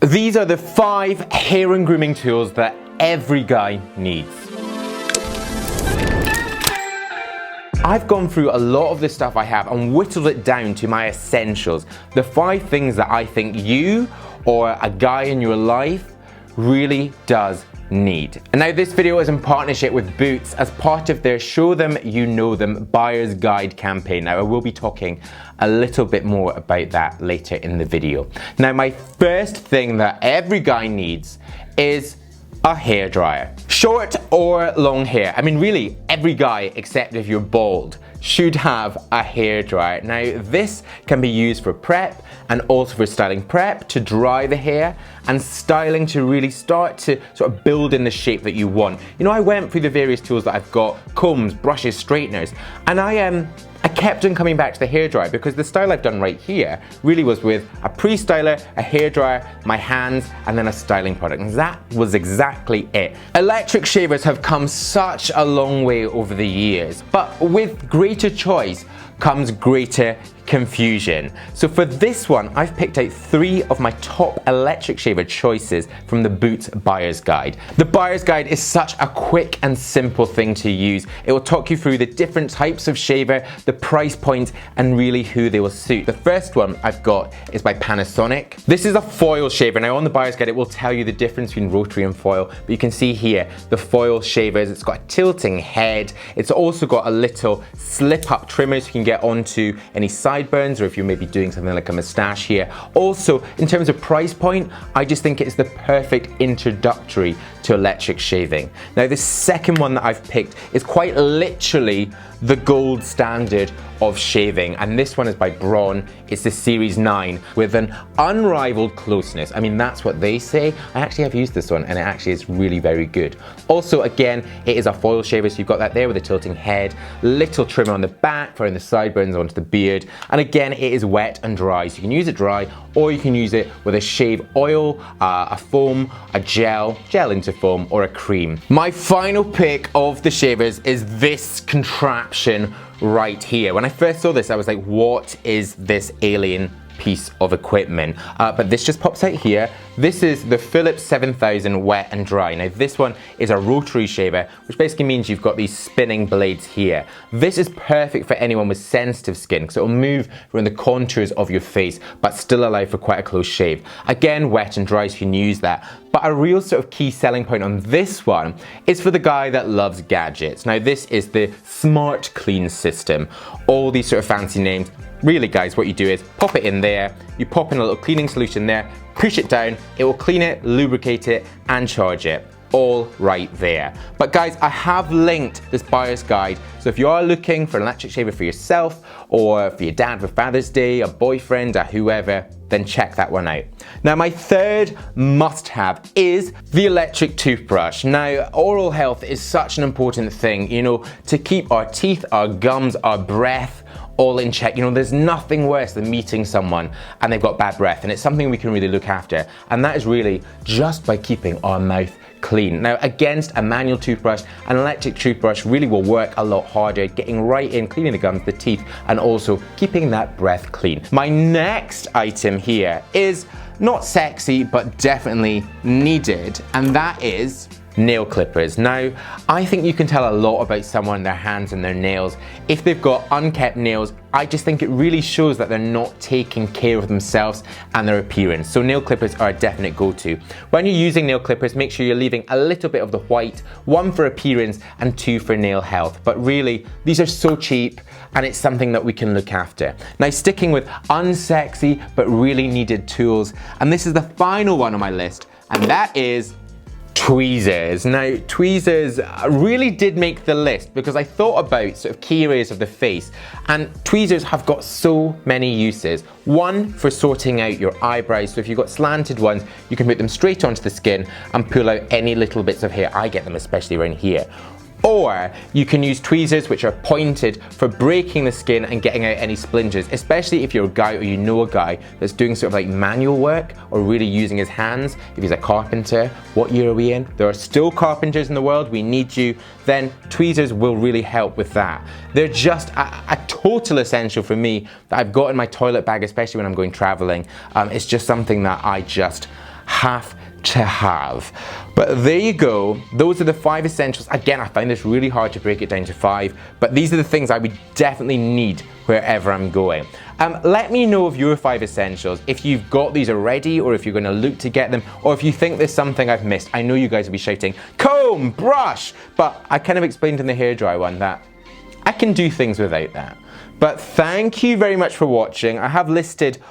These are the 5 hair and grooming tools that every guy needs. I've gone through a lot of the stuff I have and whittled it down to my essentials. The 5 things that I think you or a guy in your life really does need. And now this video is in partnership with Boots as part of their Show Them You Know Them Buyer's Guide campaign. Now I will be talking a little bit more about that later in the video. Now my first thing that every guy needs is a hairdryer. Short or long hair. I mean really every guy except if you're bald should have a hairdryer. Now this can be used for prep and also for styling. Prep to dry the hair and styling to really start to sort of build in the shape that you want. You know, I went through the various tools that I've got, combs, brushes, straighteners, and I kept on coming back to the hairdryer because the style I've done right here really was with a pre-styler, a hairdryer, my hands, and then a styling product. And that was exactly it. Electric shavers have come such a long way over the years, but with greater choice comes greater confusion. So for this one, I've picked out 3 of my top electric shaver choices from the Boots Buyer's Guide. The Buyer's Guide is such a quick and simple thing to use. It will talk you through the different types of shaver, the price point, and really who they will suit. The first one I've got is by Panasonic. This is a foil shaver. Now on the Buyer's Guide, it will tell you the difference between rotary and foil, but you can see here the foil shavers. It's got a tilting head. It's also got a little slip up trimmer so you can get onto any sideburns or if you're maybe doing something like a moustache here. Also, in terms of price point, I just think it's the perfect introductory to electric shaving. Now, the second one that I've picked is quite literally the gold standard of shaving, and this one is by Braun. It's the Series 9 with an unrivaled closeness. I mean, that's what they say. I actually have used this one and it actually is really very good. Also, again, it is a foil shaver, so you've got that there with a tilting head, little trimmer on the back for in the sideburns onto the beard, and again, it is wet and dry, so you can use it dry or you can use it with a shave oil, a foam, a gel into foam, or a cream. My final pick of the shavers is this contraption right here. When I first saw this, I was like, what is this alien piece of equipment? But this just pops out here. This is the Philips 7000 Wet and Dry. Now this one is a rotary shaver, which basically means you've got these spinning blades here. This is perfect for anyone with sensitive skin because it will move around the contours of your face but still allow for quite a close shave. Again, wet and dry, so you can use that. But a real sort of key selling point on this one is for the guy that loves gadgets. Now this is the Smart Clean system. All these sort of fancy names. Really guys, what you do is pop it in there, you pop in a little cleaning solution there, push it down, it will clean it, lubricate it, and charge it. All right there. But guys, I have linked this Buyer's Guide, so if you are looking for an electric shaver for yourself or for your dad for Father's Day, a boyfriend, or whoever, then check that one out. Now my third must-have is the electric toothbrush. Now oral health is such an important thing, you know, to keep our teeth, our gums, our breath all in check. You know, there's nothing worse than meeting someone and they've got bad breath, and it's something we can really look after, and that is really just by keeping our mouth clean. Now against a manual toothbrush, an electric toothbrush really will work a lot harder, getting right in, cleaning the gums, the teeth, and also keeping that breath clean. My next item here is not sexy, but definitely needed, and that is nail clippers. Now, I think you can tell a lot about someone, their hands and their nails. If they've got unkept nails, I just think it really shows that they're not taking care of themselves and their appearance. So nail clippers are a definite go-to. When you're using nail clippers, make sure you're leaving a little bit of the white, 1 for appearance and 2 for nail health. But really, these are so cheap and it's something that we can look after. Now, sticking with unsexy but really needed tools, and this is the final one on my list, and that is tweezers. Now, tweezers really did make the list because I thought about sort of key areas of the face, and tweezers have got so many uses. 1, for sorting out your eyebrows. So if you've got slanted ones, you can put them straight onto the skin and pull out any little bits of hair. I get them especially around here. Or you can use tweezers, which are pointed, for breaking the skin and getting out any splinters, especially if you're a guy or you know a guy that's doing sort of like manual work or really using his hands. If he's a carpenter, what year are we in? There are still carpenters in the world, we need you. Then tweezers will really help with that. They're just a total essential for me that I've got in my toilet bag, especially when I'm going traveling. It's just something that I just have to have. But there you go, those are the 5 essentials. Again, I find this really hard to break it down to 5, but these are the things I would definitely need wherever I'm going. Let me know of your 5 essentials, if you've got these already, or if you're gonna look to get them, or if you think there's something I've missed. I know you guys will be shouting, comb, brush, but I kind of explained in the hairdryer one that I can do things without that. But thank you very much for watching. I have listed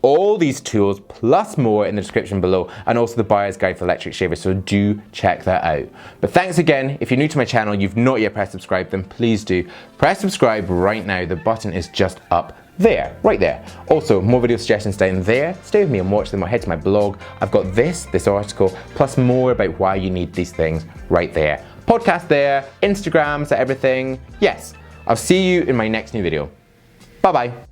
all these tools plus more in the description below, and also the buyer's guide for electric shavers, so do check that out. But thanks again. If you're new to my channel, you've not yet pressed subscribe, then please do press subscribe right now. The button is just up there, right there. Also, more video suggestions down there. Stay with me and watch them, or head to my blog. I've got this article, plus more about why you need these things right there. Podcast there, Instagrams, everything. Yes, I'll see you in my next new video. Bye bye.